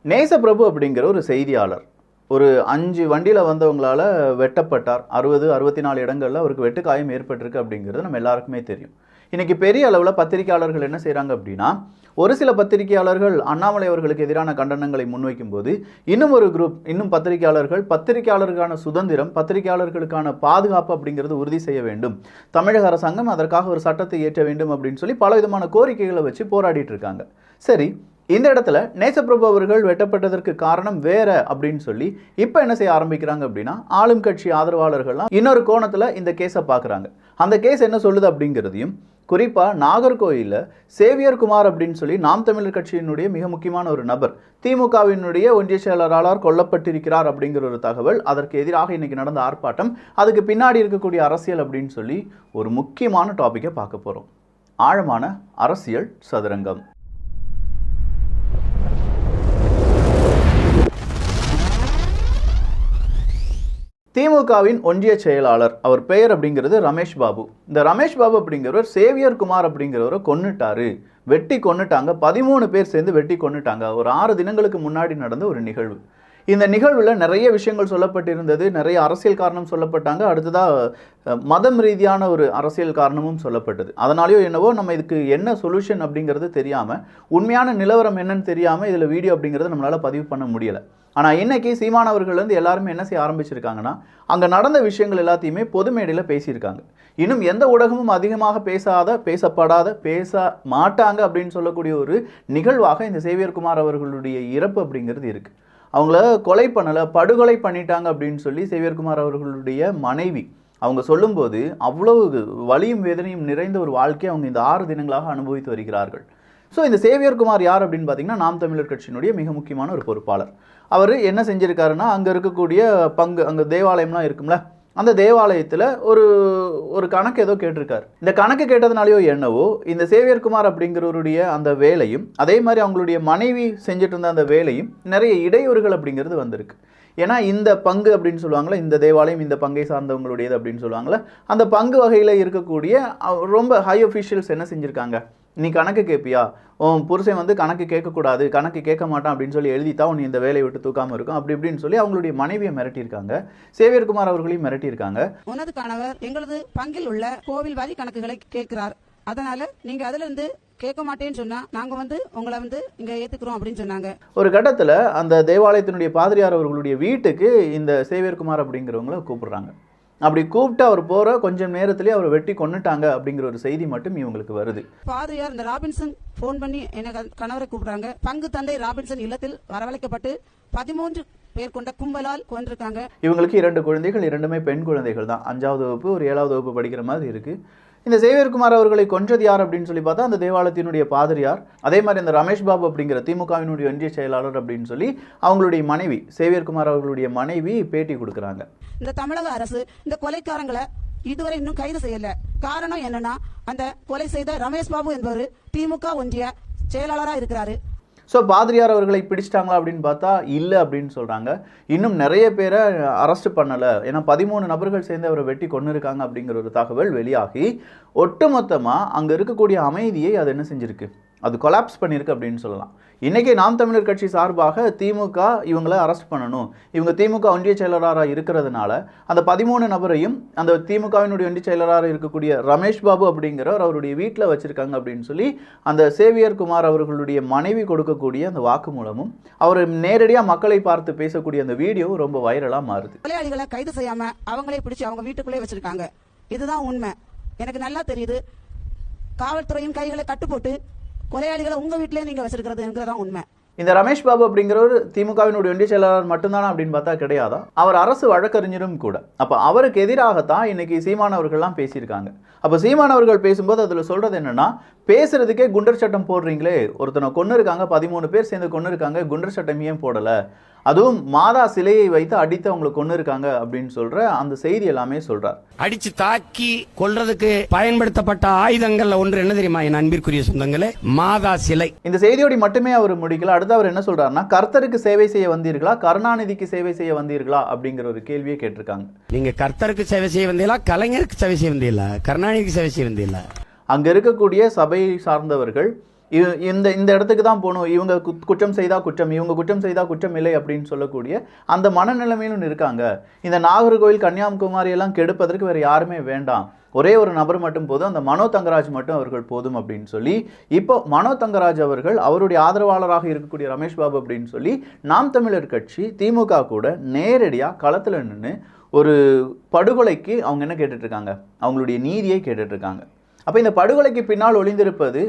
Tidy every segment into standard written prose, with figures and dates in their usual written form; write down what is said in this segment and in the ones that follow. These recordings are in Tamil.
நேசப்பிரபு அப்படிங்கிற ஒரு செய்தியாளர் ஒரு 5 வண்டியில் வந்தவங்களால வெட்டப்பட்டார். 64 இடங்களில் அவருக்கு வெட்டுக்காயம் ஏற்பட்டிருக்கு அப்படிங்கிறது நம்ம எல்லாருக்குமே தெரியும். இன்னைக்கு பெரிய அளவில் பத்திரிகையாளர்கள் என்ன செய்கிறாங்க அப்படின்னா, ஒரு சில பத்திரிகையாளர்கள் அண்ணாமலை அவர்களுக்கு எதிரான கண்டனங்களை முன்வைக்கும் போது, இன்னும் ஒரு குரூப் பத்திரிகையாளர்களுக்கான சுதந்திரம், பத்திரிகையாளர்களுக்கான பாதுகாப்பு அப்படிங்கிறது உறுதி செய்ய வேண்டும், தமிழக அரசாங்கம் அதற்காக ஒரு சட்டத்தை இயற்ற வேண்டும் அப்படின்னு சொல்லி பல விதமான கோரிக்கைகளை வச்சு போராடிட்டு இருக்காங்க. சரி, இந்த இடத்துல நேசப்பிரபு அவர்கள் வெட்டப்பட்டதற்கு காரணம் வேற அப்படின்னு சொல்லி இப்போ என்ன செய்ய ஆரம்பிக்கிறாங்க அப்படின்னா, ஆளும் கட்சி ஆதரவாளர்கள்லாம் இன்னொரு கோணத்தில் இந்த கேஸை பார்க்குறாங்க. அந்த கேஸ் என்ன சொல்லுது அப்படிங்கிறதையும், குறிப்பாக நாகர்கோயிலில் சேவியர் குமார் அப்படின்னு சொல்லி நாம் தமிழர் கட்சியினுடைய மிக முக்கியமான ஒரு நபர் திமுகவினுடைய ஒன்றிய செயலாளரால் கொல்லப்பட்டிருக்கிறார் அப்படிங்கிற ஒரு தகவல், அதற்கு எதிராக இன்னைக்கு நடந்த ஆர்ப்பாட்டம், அதுக்கு பின்னாடி இருக்கக்கூடிய அரசியல் அப்படின்னு சொல்லி ஒரு முக்கியமான டாப்பிக்கை பார்க்க போகிறோம். ஆழமான அரசியல் சதுரங்கம். திமுகவின் ஒன்றிய செயலாளர், அவர் பெயர் அப்படிங்கிறது ரமேஷ் பாபு. இந்த ரமேஷ் பாபு அப்படிங்கிறவர் சேவியர் குமார் அப்படிங்கிறவரை கொன்னுட்டாரு, வெட்டி கொன்னுட்டாங்க. 13 பேர் சேர்ந்து வெட்டி கொன்னுட்டாங்க. ஒரு 6 தினங்களுக்கு முன்னாடி நடந்த ஒரு நிகழ்வு. இந்த நிகழ்வில் நிறைய விஷயங்கள் சொல்லப்பட்டிருந்தது, நிறைய அரசியல் காரணம் சொல்லப்பட்டாங்க. அடுத்ததாக மதம் ரீதியான ஒரு அரசியல் காரணமும் சொல்லப்பட்டது. அதனாலேயோ என்னவோ நம்ம இதுக்கு என்ன சொல்யூஷன் அப்படிங்கிறது தெரியாமல், உண்மையான நிலவரம் என்னன்னு தெரியாமல் இதில் வீடியோ அப்படிங்கிறத நம்மளால் பதிவு பண்ண முடியலை. ஆனால் இன்னைக்கு சீமானவர்கள்லேருந்து எல்லாருமே என்ன செய்ய ஆரம்பிச்சிருக்காங்கன்னா, அங்கே நடந்த விஷயங்கள் எல்லாத்தையுமே பொது மேடையில் பேசியிருக்காங்க. இன்னும் எந்த ஊடகமும் அதிகமாக பேச மாட்டாங்க அப்படின்னு சொல்லக்கூடிய ஒரு நிகழ்வாக இந்த சேவியர் குமார் அவர்களுடைய இறப்பு அப்படிங்கிறது இருக்குது. அவங்கள கொலை பண்ணலை, படுகொலை பண்ணிட்டாங்க அப்படின்னு சொல்லி சேவியர் குமார் அவர்களுடைய மனைவி அவங்க சொல்லும்போது அவ்வளவு வலியும் வேதனையும் நிறைந்த ஒரு வாழ்க்கையை அவங்க இந்த 6 தினங்களாக அனுபவித்து வருகிறார்கள். ஸோ இந்த சேவியர் குமார் யார் அப்படின்னு பார்த்தீங்கன்னா, நாம் தமிழர் கட்சியினுடைய மிக முக்கியமான ஒரு பொறுப்பாளர். அவர் என்ன செஞ்சிருக்காருன்னா, அங்கே இருக்கக்கூடிய அங்கே தேவாலயம்லாம் இருக்கும்ல, அந்த தேவாலயத்தில் ஒரு கணக்கு ஏதோ கேட்டிருக்காரு. இந்த கணக்கு கேட்டதுனாலையோ என்னவோ இந்த சேவியர் குமார் அப்படிங்கிறவருடைய அந்த வேலையும், அதே மாதிரி அவங்களுடைய மனைவி செஞ்சுட்டு இருந்த அந்த வேலையும் நிறைய இடையூறுகள் அப்படிங்கிறது வந்திருக்கு. ஏன்னா இந்த பங்கு அப்படின்னு சொல்லுவாங்களே, இந்த தேவாலயம் இந்த பங்கை சார்ந்தவங்களுடையது அப்படின்னு சொல்லுவாங்களே, அந்த பங்கு வகையில் இருக்கக்கூடிய ரொம்ப ஹை அஃபிஷியல்ஸ் என்ன செஞ்சுருக்காங்க, நீ கணக்கு கேட்பியா, உன் புருஷன் வந்து கணக்கு கேட்கக்கூடாது, கணக்கு கேட்க மாட்டான் அப்படின்னு சொல்லி எழுதித்தா உன் இந்த வேலையை விட்டு தூக்காமல் இருக்கும் அப்படி இப்படின்னு சொல்லி அவங்களுடைய மனைவியை மிரட்டியிருக்காங்க. சேவியர் குமார் அவர்களையும் மிரட்டியிருக்காங்க. உனது கணவர் எங்களது பங்கில் உள்ள கோவில் வரி கணக்குகளை கேட்கிறார், அதனால நீங்க அதுல இருந்து கேட்க மாட்டேன்னு சொன்னா நாங்க வந்து உங்களை வந்து இங்க ஏத்துக்கிறோம் அப்படின்னு சொன்னாங்க. ஒரு கட்டத்துல அந்த தேவாலயத்தினுடைய பாதிரியார் அவர்களுடைய வீட்டுக்கு இந்த சேவியர் குமார் அப்படிங்கிறவங்கள கூப்பிடுறாங்க. அப்படி கூப்பிட்டு அவர் போற கொஞ்சம் நேரத்திலேயே அவர் வெட்டி கொன்னுட்டாங்க அப்படிங்கிற ஒரு செய்தி மட்டும் இவங்களுக்கு வருது. பாதிரியார் இந்த ராபின்சன் போன் பண்ணி எனக்கு கணவரை கூப்பிடுறாங்க. பங்கு தந்தை ராபின்சன் இல்லத்தில் வரவழைக்கப்பட்டு 13 பேர் கொண்ட கும்பலால் கொண்டிருக்காங்க. இவங்களுக்கு 2 குழந்தைகள், 2மே பெண் குழந்தைகள் தான். 5வது வகுப்பு, ஒரு 7வது வகுப்பு படிக்கிற மாதிரி இருக்கு. இந்த சேவியர் குமார் அவர்களை கொன்றது யார் அப்படின்னு சொல்லி பார்த்தா அந்த தேவாலயத்தினுடைய பாதிரியார், அதே மாதிரி இந்த ரமேஷ் பாபு அப்படிங்கிற திமுகவினுடைய ஒன்றிய செயலாளர் அப்படின்னு சொல்லி அவங்களுடைய மனைவி சேவியர் குமார் அவர்களுடைய மனைவி பேட்டி கொடுக்குறாங்க. இந்த தமிழக அரசு இந்த கொலைக்காரங்களை இதுவரை இன்னும் கைது செய்யல. காரணம் என்னன்னா, அந்த கொலை செய்த ரமேஷ் பாபு என்பவர் திமுக ஒன்றிய செயலாளரா இருக்கிறாரு. ஸோ பாதிரியார் அவர்களை பிடிச்சிட்டாங்களா அப்படின்னு பார்த்தா இல்லை அப்படின்னு சொல்கிறாங்க. இன்னும் நிறைய பேரை அரெஸ்ட் பண்ணலை. ஏன்னா 13 நபர்கள் சேர்ந்து அவரை வெட்டி கொண்டு இருக்காங்க அப்படிங்கிற ஒரு தகவல் வெளியாகி ஒட்டுமொத்தமாக அங்கே இருக்கக்கூடிய அமைதியை அது என்ன செஞ்சுருக்கு, அது கொலாப்ஸ் பண்ணியிருக்கு அப்படின்னு சொல்லலாம். இன்றைக்கி நாம் தமிழர் கட்சி சார்பாக திமுக இவங்களை அரெஸ்ட் பண்ணணும், இவங்க திமுக ஒன்றிய செயலராக இருக்கிறதுனால அந்த 13 நபரையும் அந்த திமுகவினுடைய ஒன்றிய செயலராக இருக்கக்கூடிய ரமேஷ் பாபு அப்படிங்கிறவர் அவருடைய வீட்டில் வச்சுருக்காங்க அப்படின்னு சொல்லி அந்த சேவியர் குமார் அவர்களுடைய மனைவி கொடுக்கக்கூடிய அந்த வாக்குமூலமும் அவர் நேரடியாக மக்களை பார்த்து பேசக்கூடிய அந்த வீடியோ ரொம்ப வைரலாக மாறுது. கொலையாளிகளை கைது செய்யாமல் அவங்களே பிடிச்சி அவங்க வீட்டுக்குள்ளே வச்சுருக்காங்க. இதுதான் உண்மை. எனக்கு நல்லா தெரியுது. காவல்துறையின் கைகளை கட்டுப்போட்டு கொலையாளிகளை உங்க வீட்டிலே நீங்க வச்சிருக்கிறதுங்கிறதா உண்மை. இந்த ரமேஷ் பாபு அப்படிங்கிறவர் திமுகவினுடைய ஒன்றிய செயலாளர் மட்டும்தானா அப்படின்னு பார்த்தா கிடையாதா, அவர் அரசு வழக்கறிஞரும் கூட. அப்போ அவருக்கு எதிராகத்தான் இன்னைக்கு சீமானவர்கள்லாம் பேசியிருக்காங்க. அப்போ சீமானவர்கள் பேசும்போது அதில் சொல்றது என்னன்னா, பேசுறதுக்கே குண்டர் சட்டம் போடுறீங்களே, ஒருத்தனை கொன்று இருக்காங்க, 13 பேர் சேர்ந்து கொன்று இருக்காங்க, குண்டர் சட்டம் ஏன் போடலை, அதுவும் மாதா சிலையை வைத்து அடித்து அவங்களை கொண்டு இருக்காங்க அப்படின்னு சொல்ற அந்த செய்தி எல்லாமே சொல்றார். அடிச்சு தாக்கி கொல்றதுக்கு பயன்படுத்தப்பட்ட ஆயுதங்கள்ல ஒன்று என்ன தெரியுமா என் அன்பிற்குரிய சொந்தங்களே, மாதா சிலை. இந்த செய்தியோடு மட்டுமே அவர் முடிக்கல. அடுத்து அவர் என்ன சொல்றாருன்னா, கர்த்தருக்கு சேவை செய்ய வந்தீர்களா, கருணாநிதிக்கு சேவை செய்ய வந்தீர்களா அப்படிங்கிற ஒரு கேள்வியை கேட்டிருக்காங்க. நீங்க கர்த்தருக்கு சேவை செய்ய வந்தீங்களா, கலைஞருக்கு சேவை செய்ய வந்தீங்களா, கருணாநிதிக்கு சேவை செய்ய வந்தீங்களா? அங்க இருக்கக்கூடிய சபையை சார்ந்தவர்கள் இந்த இந்த இடத்துக்கு தான் போகணும், இவங்க குற்றம் செய்தால் குற்றம், இவங்க குற்றம் செய்தால் குற்றம் இல்லை அப்படின்னு சொல்லக்கூடிய அந்த மனநிலைமையிலும் இருக்காங்க. இந்த நாகர்கோவில் கன்னியாகுமரி எல்லாம் கெடுப்பதற்கு வேறு யாருமே வேண்டாம், ஒரே ஒரு நபர் மட்டும் போதும், அந்த மனோ தங்கராஜ் மட்டும் அவர்கள் போதும் அப்படின்னு சொல்லி இப்போ மனோ தங்கராஜ் அவர்கள் அவருடைய ஆதரவாளராக இருக்கக்கூடிய ரமேஷ் பாபு அப்படின்னு சொல்லி நாம் தமிழர் கட்சி திமுக கூட நேரடியாக களத்தில் நின்று ஒரு படுகொலைக்கு அவங்க என்ன கேட்டுட்ருக்காங்க, அவங்களுடைய நீதியை கேட்டுட்ருக்காங்க. அப்போ இந்த படுகொலைக்கு பின்னால் ஒளிந்திருப்பது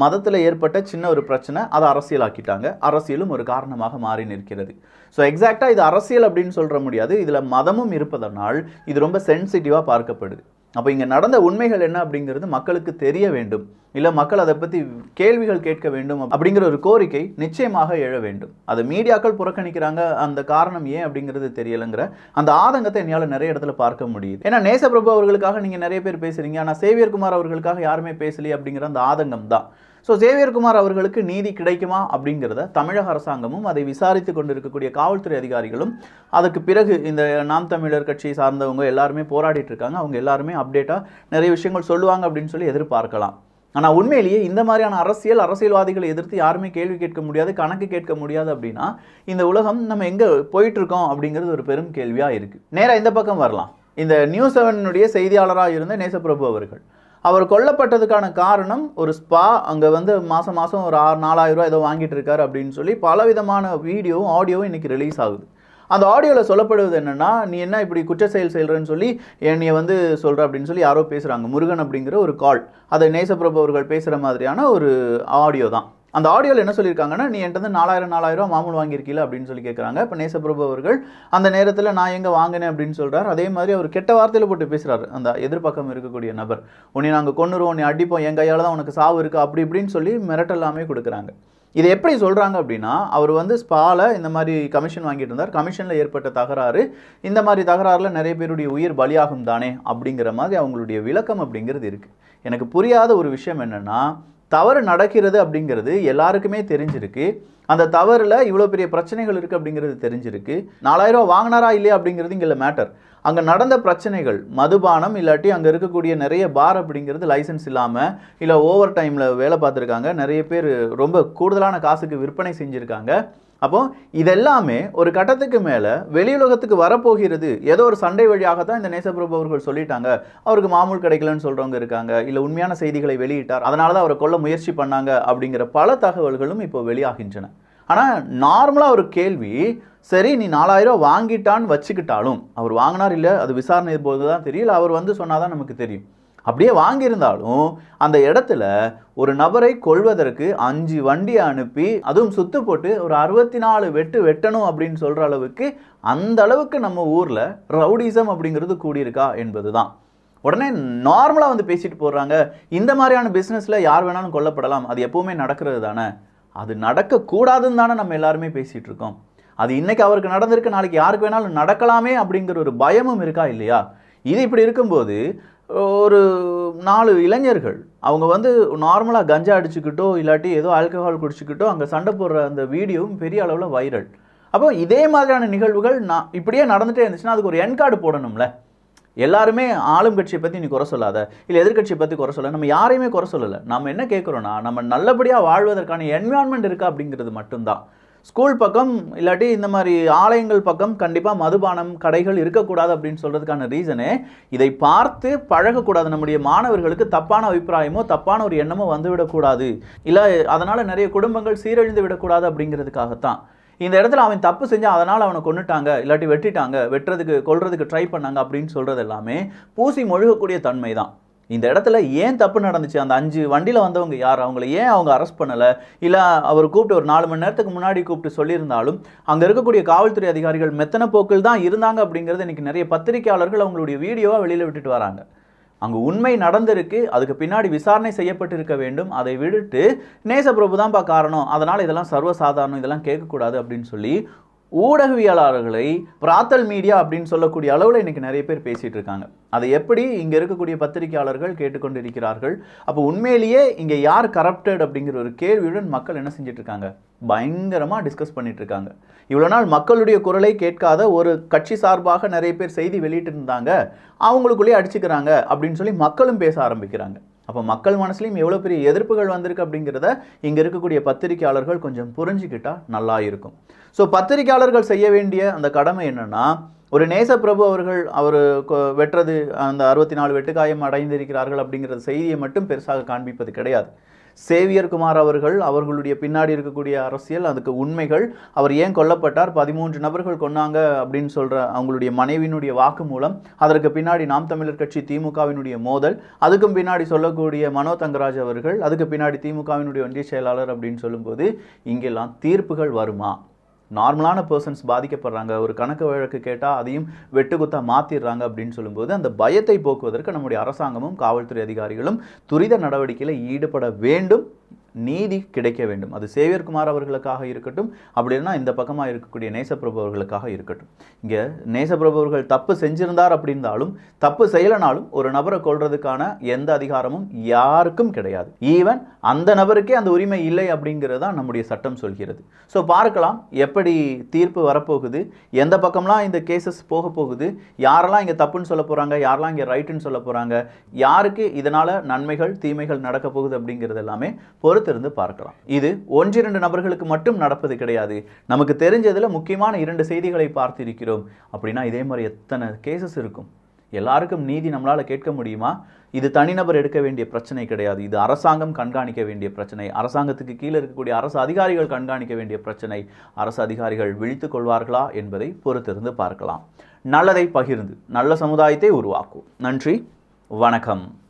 மதத்தில் ஏற்பட்ட சின்ன ஒரு பிரச்சனை, அதை அரசியலாக்கிட்டாங்க. அரசியலும் ஒரு காரணமாக மாறி நிற்கிறது. ஸோ எக்ஸாக்டாக இது அரசியல் அப்படின்னு சொல்ல முடியாது, இதில் மதமும் இருப்பதனால் இது ரொம்ப சென்சிட்டிவாக பார்க்கப்படுது. அப்போ இங்கே நடந்த உண்மைகள் என்ன அப்படிங்கிறது மக்களுக்கு தெரிய வேண்டும், இல்லை மக்கள் அதை பற்றி கேள்விகள் கேட்க வேண்டும் அப்படிங்கிற ஒரு கோரிக்கை நிச்சயமாக எழ வேண்டும். அது மீடியாக்கள் புறக்கணிக்கிறாங்க, அந்த காரணம் ஏன் அப்படிங்கிறது தெரியலைங்கிற அந்த ஆதங்கத்தை என்னால் நிறைய இடத்துல பார்க்க முடியுது. ஏன்னா நேசப்பிரபு அவர்களுக்காக நீங்கள் நிறைய பேர் பேசுகிறீங்க, ஆனால் சேவியர் குமார் அவர்களுக்காக யாருமே பேசலையே அப்படிங்கிற அந்த ஆதங்கம் தான். ஸோ சேவியர் குமார் அவர்களுக்கு நீதி கிடைக்குமா அப்படிங்கிறத தமிழக அரசாங்கமும் அதை விசாரித்து கொண்டிருக்கக்கூடிய காவல்துறை அதிகாரிகளும் அதுக்கு பிறகு இந்த நாம் தமிழர் கட்சியை சார்ந்தவங்க எல்லாருமே போராடிட்டு இருக்காங்க. அவங்க எல்லாருமே அப்டேட்டாக நிறைய விஷயங்கள் சொல்லுவாங்க அப்படின்னு சொல்லி எதிர்பார்க்கலாம். ஆனால் உண்மையிலேயே இந்த மாதிரியான அரசியல்வாதிகளை எதிர்த்து யாருமே கேள்வி கேட்க முடியாது, கணக்கு கேட்க முடியாது அப்படின்னா இந்த உலகம் நம்ம எங்கே போயிட்டுருக்கோம் அப்படிங்கிறது ஒரு பெரும் கேள்வியாக இருக்குது. நேராக இந்த பக்கம் வரலாம். இந்த நியூஸ் 7 செய்தியாளராக இருந்த நேசப்பிரபு அவர்கள், அவர் கொல்லப்பட்டதுக்கான காரணம் ஒரு ஸ்பா, அங்கே வந்து மாதம் ஒரு 4,000 ரூபா ஏதோ வாங்கிட்டு இருக்காரு அப்படின்னு சொல்லி பலவிதமான வீடியோவும் ஆடியோவும் இன்றைக்கி ரிலீஸ் ஆகுது. அந்த ஆடியோவில் சொல்லப்படுவது என்னென்னா, நீ என்ன இப்படி குற்ற செய்கிறன்னு சொல்லி என்னைய வந்து சொல்கிற அப்படின்னு சொல்லி யாரோ பேசுகிறாங்க. முருகன் அப்படிங்கிற ஒரு கால், அதை நேசப்பிரபு அவர்கள் பேசுகிற மாதிரியான ஒரு ஆடியோ தான். அந்த ஆடியோவில் என்ன சொல்லியிருக்காங்கன்னா, நீ என்கிட்ட 4,000 ரூபா மாமூல் வாங்கியிருக்கீல அப்படின்னு சொல்லி கேட்குறாங்க. இப்போ நேசப்பிரபு அவர்கள் அந்த நேரத்தில் நான் எங்கே வாங்கினேன் அப்படின்னு சொல்கிறார். அதே மாதிரி அவர் கெட்ட வார்த்தையில் போட்டு பேசுகிறாரு அந்த எதிர்பக்கம் இருக்கக்கூடிய நபர். உன்னை நாங்கள் கொன்னுருவோம், உன்னை அடிப்போம், என் கையால் தான் உனக்கு சாவு இருக்குது அப்படி இப்படின்னு சொல்லி மிரட்டல்லாமே கொடுக்குறாங்க. இதை எப்படி சொல்கிறாங்க அப்படின்னா, அவர் வந்து ஸ்பாவில் இந்த மாதிரி கமிஷன் வாங்கிட்டு இருந்தார், கமிஷனில் ஏற்பட்ட தகராறு, இந்த மாதிரி தகராறில் நிறைய பேருடைய உயிர் பலியாகும் தானே அப்படிங்கிற மாதிரி அவங்களுடைய விளக்கம் அப்படிங்கிறது இருக்குது. எனக்கு புரியாத ஒரு விஷயம் என்னென்னா, தவறு நடக்கிறது அப்படிங்கிறது எல்லாருக்குமே தெரிஞ்சிருக்கு, அந்த தவறில் இவ்வளோ பெரிய பிரச்சனைகள் இருக்குது அப்படிங்கிறது தெரிஞ்சிருக்கு. 4,000 ரூபா வாங்கினாரா இல்லையா அப்படிங்கிறது இங்கே மேட்டர். அங்கே நடந்த பிரச்சனைகள் மதுபானம், இல்லாட்டி அங்கே இருக்கக்கூடிய நிறைய பார் அப்படிங்கிறது லைசன்ஸ் இல்லாமல் இல்லை ஓவர் டைமில் வேலை பார்த்துருக்காங்க, நிறைய பேர் ரொம்ப கூடுதலான காசுக்கு விற்பனை செஞ்சுருக்காங்க. அப்போது இதெல்லாமே ஒரு கட்டத்துக்கு மேலே வெளியுலகத்துக்கு வரப்போகிறது. ஏதோ ஒரு சண்டை வழியாகத்தான் இந்த நேசப்பிரபு அவர்கள் சொல்லிட்டாங்க, அவருக்கு மாமூல் கிடைக்கலன்னு சொல்கிறவங்க இருக்காங்க, இல்லை உண்மையான செய்திகளை வெளியிட்டார், அதனால தான் அவரை கொல்ல முயற்சி பண்ணாங்க அப்படிங்கிற பல தகவல்களும் இப்போ வெளியாகின்றன. ஆனால் நார்மலாக ஒரு கேள்வி, சரி நீ 4,000 ரூபா வாங்கிட்டான்னு வச்சுக்கிட்டாலும், அவர் வாங்கினார் இல்லை அது விசாரணை போது தான் தெரியல, அவர் வந்து சொன்னாதான் நமக்கு தெரியும். அப்படியே வாங்கியிருந்தாலும் அந்த இடத்துல ஒரு நபரை கொல்வதற்கு 5 வண்டியை அனுப்பி அதுவும் சுத்து போட்டு ஒரு 64 வெட்டணும் அப்படின்னு சொல்கிற அளவுக்கு அந்த அளவுக்கு நம்ம ஊரில் ரவுடிசம் அப்படிங்கிறது கூடியிருக்கா என்பது தான். உடனே நார்மலாக வந்து பேசிட்டு போடுறாங்க, இந்த மாதிரியான பிஸ்னஸில் யார் வேணாலும் கொல்லப்படலாம், அது எப்போவுமே நடக்கிறது தானே, அது நடக்கக்கூடாதுன்னு தானே நம்ம எல்லாருமே பேசிகிட்டு இருக்கோம். அது இன்றைக்கி அவருக்கு நடந்திருக்கு, நாளைக்கு யாருக்கு வேணாலும் நடக்கலாமே அப்படிங்கிற ஒரு பயமும் இருக்கா இல்லையா? இது இப்படி இருக்கும்போது ஒரு 4 இளைஞர்கள் அவங்க வந்து நார்மலாக கஞ்சா அடிச்சுக்கிட்டோ இல்லாட்டி ஏதோ ஆல்கஹால் குடிச்சுக்கிட்டோ அங்கே சண்டை போடுற அந்த வீடியோவும் பெரிய அளவில் வைரல். அப்போ இதே மாதிரியான நிகழ்வுகள் இப்படியே நடந்துகிட்டே இருந்துச்சுன்னா அதுக்கு ஒரு என்கார்டு போடணும்ல. எல்லாருமே ஆளும் கட்சியை பற்றி நீ குறை சொல்லாத, இல்லை எதிர்கட்சியை பற்றி குறை சொல்ல, நம்ம யாரையுமே குறை சொல்லலை. நம்ம என்ன கேட்குறோன்னா, நம்ம நல்லபடியாக வாழ்வதற்கான என்விரான்மெண்ட் இருக்கா அப்படிங்கிறது மட்டும்தான். ஸ்கூல் பக்கம் இல்லாட்டி இந்த மாதிரி ஆலயங்கள் பக்கம் கண்டிப்பாக மதுபானம் கடைகள் இருக்கக்கூடாது அப்படின்னு சொல்கிறதுக்கான ரீசனே இதை பார்த்து பழகக்கூடாது, நம்முடைய மாணவர்களுக்கு தப்பான அபிப்பிராயமோ தப்பான ஒரு எண்ணமோ வந்துவிடக்கூடாது, இல்லை அதனால் நிறைய குடும்பங்கள் சீரழிந்து விடக்கூடாது அப்படிங்கிறதுக்காகத்தான். இந்த இடத்துல அவன் தப்பு செஞ்சால் அதனால் அவனை கொண்டுட்டாங்க இல்லாட்டி வெட்டிட்டாங்க, கொல்றதுக்கு ட்ரை பண்ணாங்க அப்படின்னு சொல்கிறது எல்லாமே பூசி மொழுகக்கூடிய தன்மை தான். இந்த இடத்துல ஏன் தப்பு நடந்துச்சு, அந்த 5 வண்டியில் வந்தவங்க யார், அவங்களை ஏன் அவங்க அரெஸ்ட் பண்ணலை, இல்லை அவர் கூப்பிட்டு ஒரு 4 மணி நேரத்துக்கு முன்னாடி கூப்பிட்டு சொல்லியிருந்தாலும் அங்கே இருக்கக்கூடிய காவல்துறை அதிகாரிகள் மெத்தன போக்கில் தான் இருந்தாங்க அப்படிங்கிறது இன்றைக்கி நிறைய பத்திரிகையாளர்கள் அவங்களுடைய வீடியோவாக வெளியில் விட்டுட்டு வராங்க. அங்கே உண்மை நடந்திருக்கு, அதுக்கு பின்னாடி விசாரணை செய்யப்பட்டிருக்க வேண்டும், அதை விட்டுட்டு நேசப்பிரபு தான்ப்பா காரணம், அதனால் இதெல்லாம் சர்வசாதாரணம், இதெல்லாம் கேட்கக்கூடாது அப்படின்னு சொல்லி ஊடகவியலாளர்களை பிராத்தல் மீடியா அப்படின்னு சொல்லக்கூடிய அளவில் இன்றைக்கி நிறைய பேர் பேசிகிட்டு இருக்காங்க. அதை எப்படி இங்கே இருக்கக்கூடிய பத்திரிகையாளர்கள் கேட்டுக்கொண்டு இருக்கிறார்கள்? அப்போ உண்மையிலேயே இங்கே யார் கரப்டட் அப்படிங்கிற ஒரு கேள்வியுடன் மக்கள் என்ன செஞ்சுட்டு இருக்காங்க, பயங்கரமாக டிஸ்கஸ் பண்ணிட்டு இருக்காங்க. இவ்வளோ நாள் மக்களுடைய குரலை கேட்காத ஒரு கட்சி சார்பாக நிறைய பேர் செய்தி வெளியிட்டு இருந்தாங்க, அவங்களுக்குள்ளேயே அடிச்சுக்கிறாங்க அப்படின்னு சொல்லி மக்களும் பேச ஆரம்பிக்கிறாங்க. அப்போ மக்கள் மனசுலையும் எவ்வளோ பெரிய எதிர்ப்புகள் வந்திருக்கு அப்படிங்கிறத இங்கே இருக்கக்கூடிய பத்திரிகையாளர்கள் கொஞ்சம் புரிஞ்சுக்கிட்டா நல்லா இருக்கும். ஸோ பத்திரிகையாளர்கள் செய்ய வேண்டிய அந்த கடமை என்னன்னா, ஒரு நேசப்பிரபு அவர்கள் அவர் வெட்டுறது அந்த 64 வெட்டுக்காயம் அடைந்திருக்கிறார்கள் அப்படிங்கிற செய்தியை மட்டும் பெருசாக காண்பிப்பது கிடையாது. சேவியர் குமார் அவர்களுடைய பின்னாடி இருக்கக்கூடிய அரசியல், அதுக்கு உண்மைகள், அவர் ஏன் கொல்லப்பட்டார், 13 நபர்கள் கொன்னாங்க அப்படின்னு சொல்ற அவங்களுடைய மனைவியினுடைய வாக்கு மூலம், அதற்கு பின்னாடி நாம் தமிழர் கட்சி திமுகவினுடைய மோதல், அதுக்கும் பின்னாடி சொல்லக்கூடிய மனோ தங்கராஜ் அவர்கள், அதுக்கு பின்னாடி திமுகவினுடைய ஒன்றிய செயலாளர் அப்படின்னு சொல்லும்போது இங்கெல்லாம் தீர்ப்புகள் வருமா? நார்மலான பர்சன்ஸ் பாதிக்கப்படுறாங்க, ஒரு கணக்கு வழக்கு கேட்டால் அதையும் வெட்டுக்குத்தா மாற்றிடுறாங்க அப்படின்னு சொல்லும்போது அந்த பயத்தை போக்குவதற்கு நம்முடைய அரசாங்கமும் காவல்துறை அதிகாரிகளும் துரித நடவடிக்கையில் ஈடுபட வேண்டும். நீதி கிடைக்க வேண்டும். அது சேவியர் குமார் அவர்களுக்காக இருக்கட்டும், அப்படின்னா இந்த பக்கமாக இருக்கக்கூடிய நேசப்பிரபு அவர்களுக்காக இருக்கட்டும். இங்கே நேசப்பிரபு அவர்கள் தப்பு செஞ்சிருந்தார் அப்படின்னாலும், தப்பு செய்யலனாலும் ஒரு நபரை கொல்றதுக்கான எந்த அதிகாரமும் யாருக்கும் கிடையாது. ஈவன் அந்த நபருக்கே அந்த உரிமை இல்லை அப்படிங்கிறதா நம்முடைய சட்டம் சொல்கிறது. ஸோ பார்க்கலாம் எப்படி தீர்ப்பு வரப்போகுது, எந்த பக்கம்லாம் இந்த கேசஸ் போக போகுது, யாரெல்லாம் இங்கே தப்புன்னு சொல்ல போகிறாங்க, யாரெல்லாம் இங்கே ரைட்டுன்னு சொல்ல போகிறாங்க, யாருக்கு இதனால் நன்மைகள் தீமைகள் நடக்க போகுது அப்படிங்கிறது எல்லாமே பொறுத்திருந்து பார்க்கலாம். இது 1-2 நபர்களுக்கு மட்டும் நடப்பது கிடையாது. நமக்கு தெரிஞ்சதில் முக்கியமான 2 செய்திகளை பார்த்திருக்கிறோம் அப்படின்னா இதே மாதிரி எத்தனை கேசஸ் இருக்கும். எல்லாருக்கும் நீதி நம்மளால் கேட்க முடியுமா? இது தனிநபர் எடுக்க வேண்டிய பிரச்சனை கிடையாது. இது அரசாங்கம் கண்காணிக்க வேண்டிய பிரச்சனை. அரசாங்கத்துக்கு கீழே இருக்கக்கூடிய அரசு அதிகாரிகள் கண்காணிக்க வேண்டிய பிரச்சனை. அரசு அதிகாரிகள் விழித்துக் கொள்வார்களா என்பதை பொறுத்திருந்து பார்க்கலாம். நல்லதை பகிர்ந்து நல்ல சமுதாயத்தை உருவாக்கும். நன்றி, வணக்கம்.